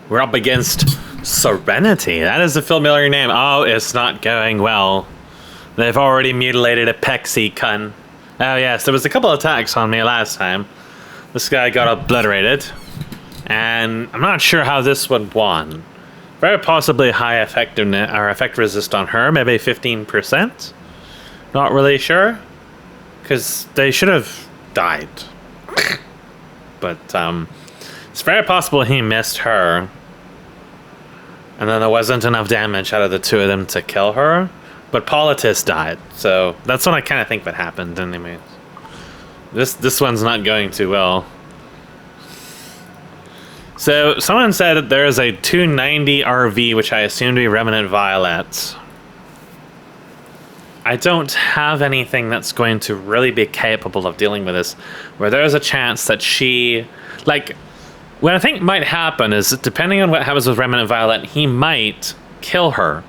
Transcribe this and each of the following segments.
We're up against Serenity. That is a familiar name. Oh, it's not going well. They've already mutilated a Pexi Kun. Oh yes, there was a couple attacks on me last time. This guy got obliterated. And I'm not sure how this one won. Very possibly high effectiveness or effect resist on her, maybe 15%. Not really sure. Because they should have died. But it's very possible he missed her. And then there wasn't enough damage out of the two of them to kill her. But Politis died. So that's what I kind of think that happened anyways. This one's not going too well. So someone said that there is a 290 RV, which I assume to be Remnant Violet. I don't have anything that's going to really be capable of dealing with this, where there's a chance that she, like, what I think might happen is, depending on what happens with Remnant Violet, he might kill her.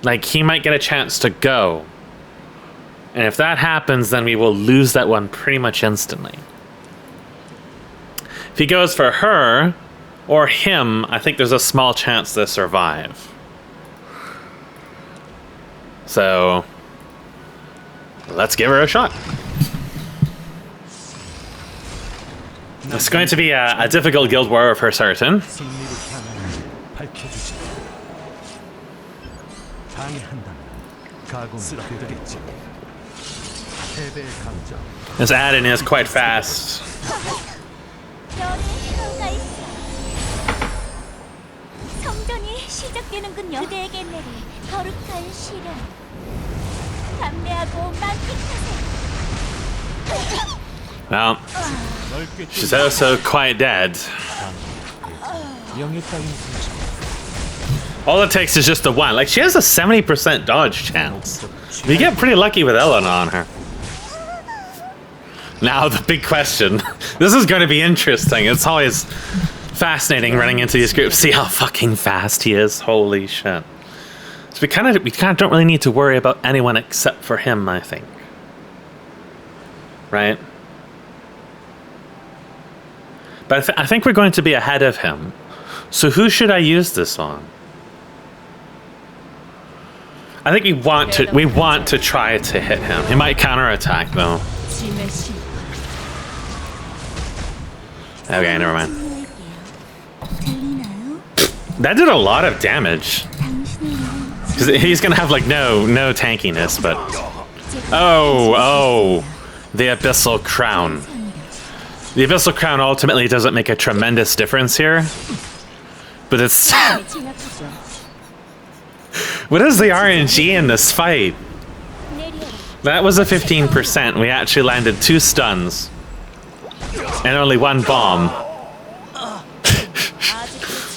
Like, he might get a chance to go. And if that happens, then we will lose that one pretty much instantly. If he goes for her, or him, I think there's a small chance they survive. So, let's give her a shot. It's going to be a difficult guild war for certain. This add-in is quite fast. Well, she's also quite dead. All it takes is just the one. Like, she has a 70% dodge chance. You get pretty lucky with Elena on her. Now, the big question. This is going to be interesting. It's always fascinating running into these groups. See how fucking fast he is. Holy shit. So we kind of don't really need to worry about anyone except for him, I think. Right? But I think we're going to be ahead of him. So who should I use this on? I think we want to try to hit him. He might counterattack though. Okay, never mind. That did a lot of damage. Because he's gonna have like no tankiness, but oh, the Abyssal Crown. The Abyssal Crown ultimately doesn't make a tremendous difference here, but it's. What is the RNG in this fight? That was a 15%. We actually landed 2 stuns and only 1 bomb.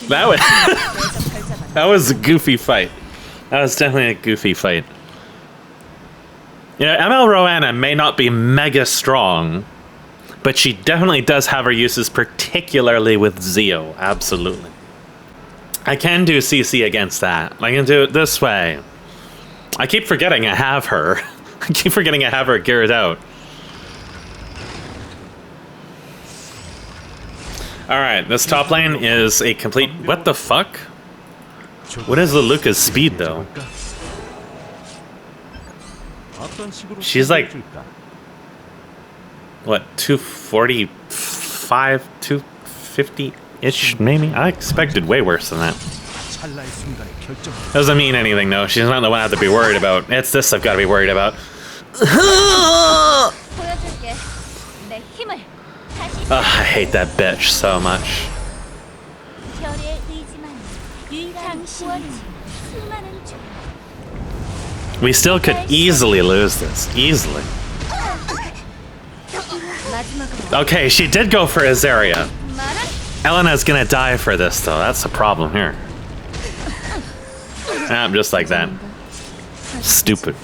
That was a goofy fight. That was definitely a goofy fight. You know, ML Roanna may not be mega strong, but she definitely does have her uses, particularly with Zeo. Absolutely. I can do CC against that. I can do it this way. I keep forgetting I have her. I keep forgetting I have her geared out. Alright, this top lane is a complete... What the fuck? What is the Luca's speed, though? She's like... What, 245? 250-ish, maybe? I expected way worse than that. Doesn't mean anything, though. She's not the one I have to be worried about. It's this I've got to be worried about. I hate that bitch so much. We still could easily lose this. Easily. Okay, she did go for Azaria. Elena's gonna die for this, though. That's the problem here. Just like that. Stupid.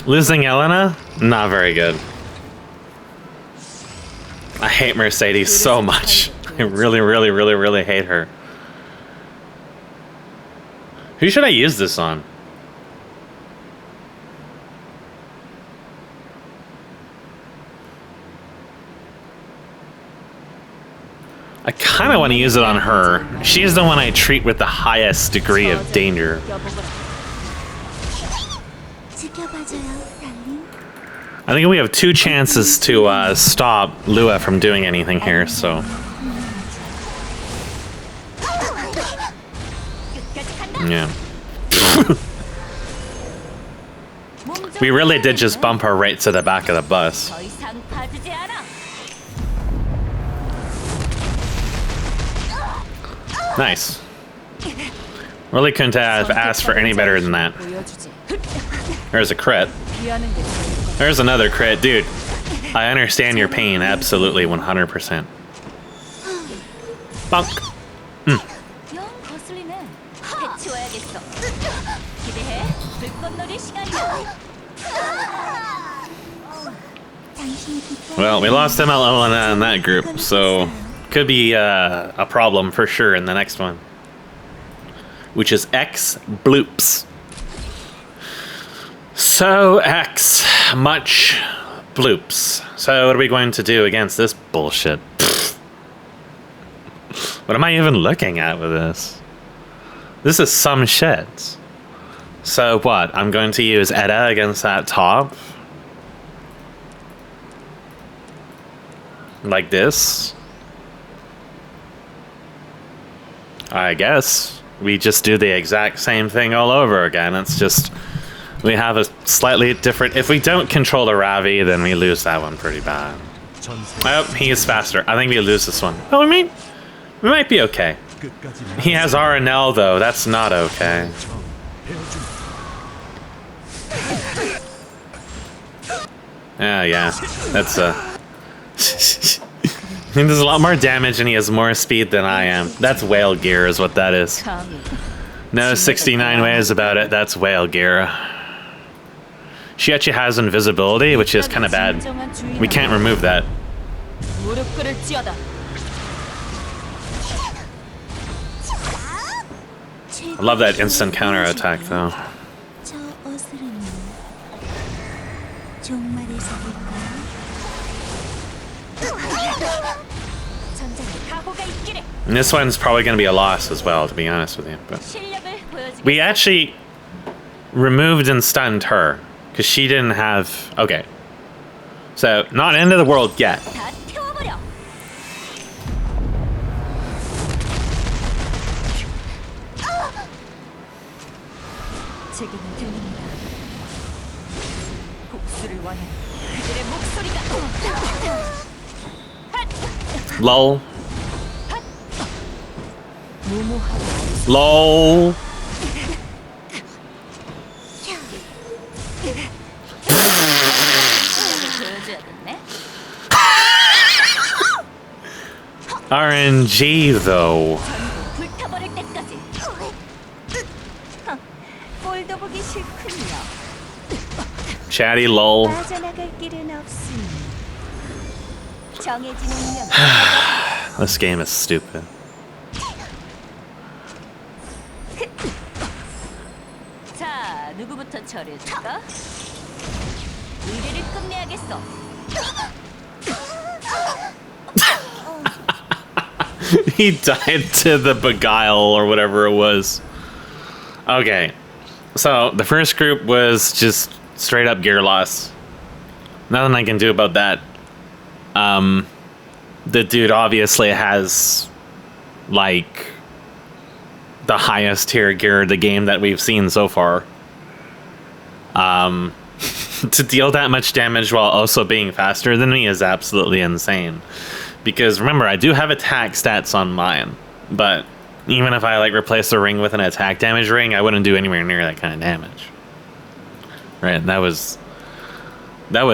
Losing Elena? Not very good. I hate Mercedes so much. I really, really, really, really hate her. Who should I use this on? I kind of want to use it on her. She's the one I treat with the highest degree of danger. I think we have 2 chances to stop Lua from doing anything here, so... Yeah. We really did just bump her right to the back of the bus. Nice. Really couldn't have asked for any better than that. There's a crit. There's another crit. Dude, I understand your pain, absolutely, 100%. Bonk. Well, we lost ML in that group, so could be a problem for sure in the next one, which is X bloops. So X much bloops. So what are we going to do against this bullshit? What am I even looking at with this? This is some shit. So what? I'm going to use Edda against that top. Like this. I guess we just do the exact same thing all over again. It's just we have a slightly different... If we don't control the Ravi, then we lose that one pretty bad. Oh, he is faster. I think we lose this one. Oh, we might be okay. He has RNL though. That's not okay. Yeah. That's he does a lot more damage and he has more speed than I am. That's whale gear is what that is. No 69 ways about it. That's whale gear. She actually has invisibility, which is kind of bad. We can't remove that. I love that instant counter attack though. And this one's probably going to be a loss as well, to be honest with you. But we actually removed and stunned her because she didn't have... Okay. So, not end of the world yet. Lol. LOL. RNG though. Chatty lol. This game is stupid. He died to the beguile or whatever it was. Okay, so the first group was just straight up gear loss. Nothing I can do about that. The dude obviously has like the highest tier gear of the game that we've seen so far. To deal that much damage while also being faster than me is absolutely insane. Because remember, I do have attack stats on mine, but even if I like replace the ring with an attack damage ring, I wouldn't do anywhere near that kind of damage. Right, that was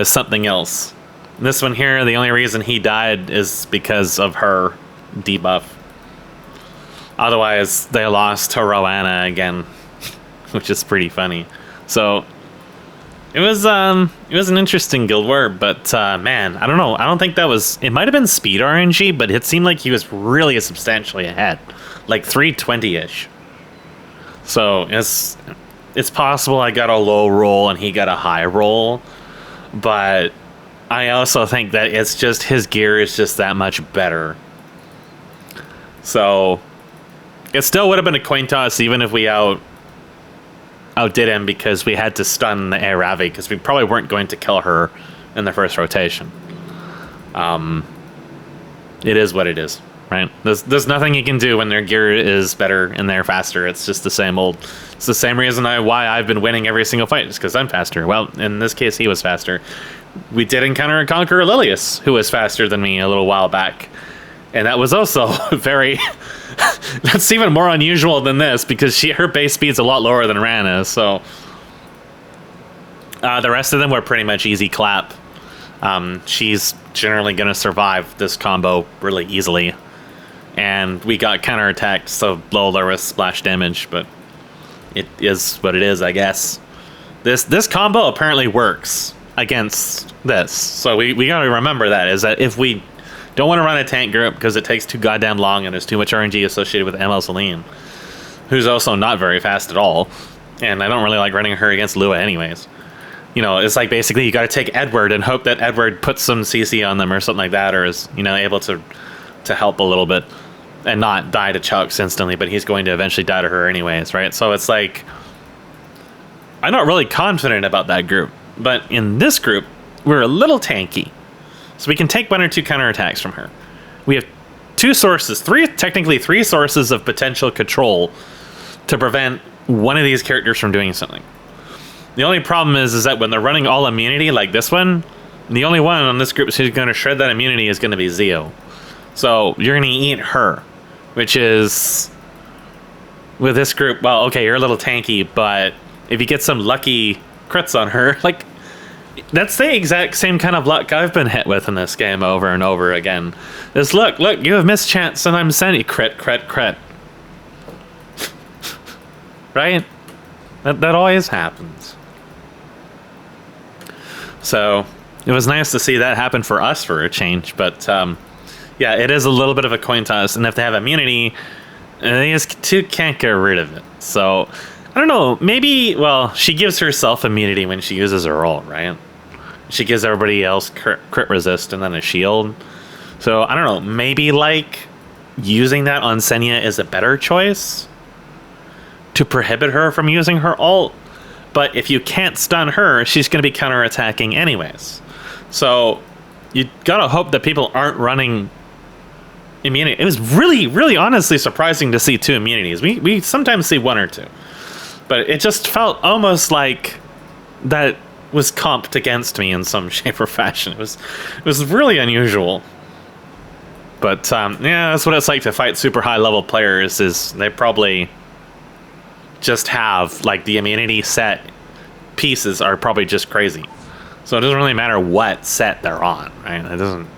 something else. This one here, the only reason he died is because of her debuff. Otherwise, they lost to Roanna again, which is pretty funny. So, It was an interesting guild war, but man, I don't know. I don't think that was. It might have been speed RNG, but it seemed like he was really substantially ahead, like 320-ish. So it's possible I got a low roll and he got a high roll, but I also think that it's just his gear is just that much better. So it still would have been a coin toss even if we outdid him, because we had to stun the Aravi because we probably weren't going to kill her in the first rotation. It is what it is, right? There's nothing you can do when their gear is better and they're faster. It's just the same old. It's the same reason why I've been winning every single fight, is because I'm faster. Well, in this case, he was faster. We did encounter and conquer Lilius, who was faster than me a little while back. And that was also very... That's even more unusual than this, because her base speed's a lot lower than Rana's, so... the rest of them were pretty much easy clap. She's generally going to survive this combo really easily. And we got counterattacked, so low risk splash damage, but it is what it is, I guess. This combo apparently works against this, so we got to remember that, is that if we don't want to run a tank group because it takes too goddamn long and there's too much RNG associated with ML Celine, who's also not very fast at all, and I don't really like running her against Lua anyways. You know, it's like basically you got to take Edward and hope that Edward puts some CC on them or something like that, or is, you know, able to help a little bit and not die to Chucks instantly, but he's going to eventually die to her anyways, right? So it's like, I'm not really confident about that group, but in this group, we're a little tanky. So we can take 1 or 2 counterattacks from her. We have 2 sources, technically three sources of potential control to prevent one of these characters from doing something. The only problem is that when they're running all immunity like this one, the only one on this group who's going to shred that immunity is going to be Zeo. So you're going to eat her, which is, with this group, well, okay, you're a little tanky, but if you get some lucky crits on her, like, that's the exact same kind of luck I've been hit with in this game over and over again. Is look, you have mischance and I'm sending crit. Right? That always happens. So it was nice to see that happen for us for a change, but yeah, it is a little bit of a coin toss, and if they have immunity, these 2 can't get rid of it. So I don't know, maybe, well, she gives herself immunity when she uses her ult, right? She gives everybody else crit resist and then a shield. So I don't know, maybe like using that on Senya is a better choice to prohibit her from using her ult. But if you can't stun her, she's going to be counterattacking anyways. So you gotta hope that people aren't running immunity. It was really honestly surprising to see 2 immunities. We sometimes see 1 or 2. But it just felt almost like that was comped against me in some shape or fashion. It was really unusual. But yeah, that's what it's like to fight super high level players, is they probably just have, like, the immunity set pieces are probably just crazy. So it doesn't really matter what set they're on, right? It doesn't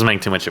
make too much of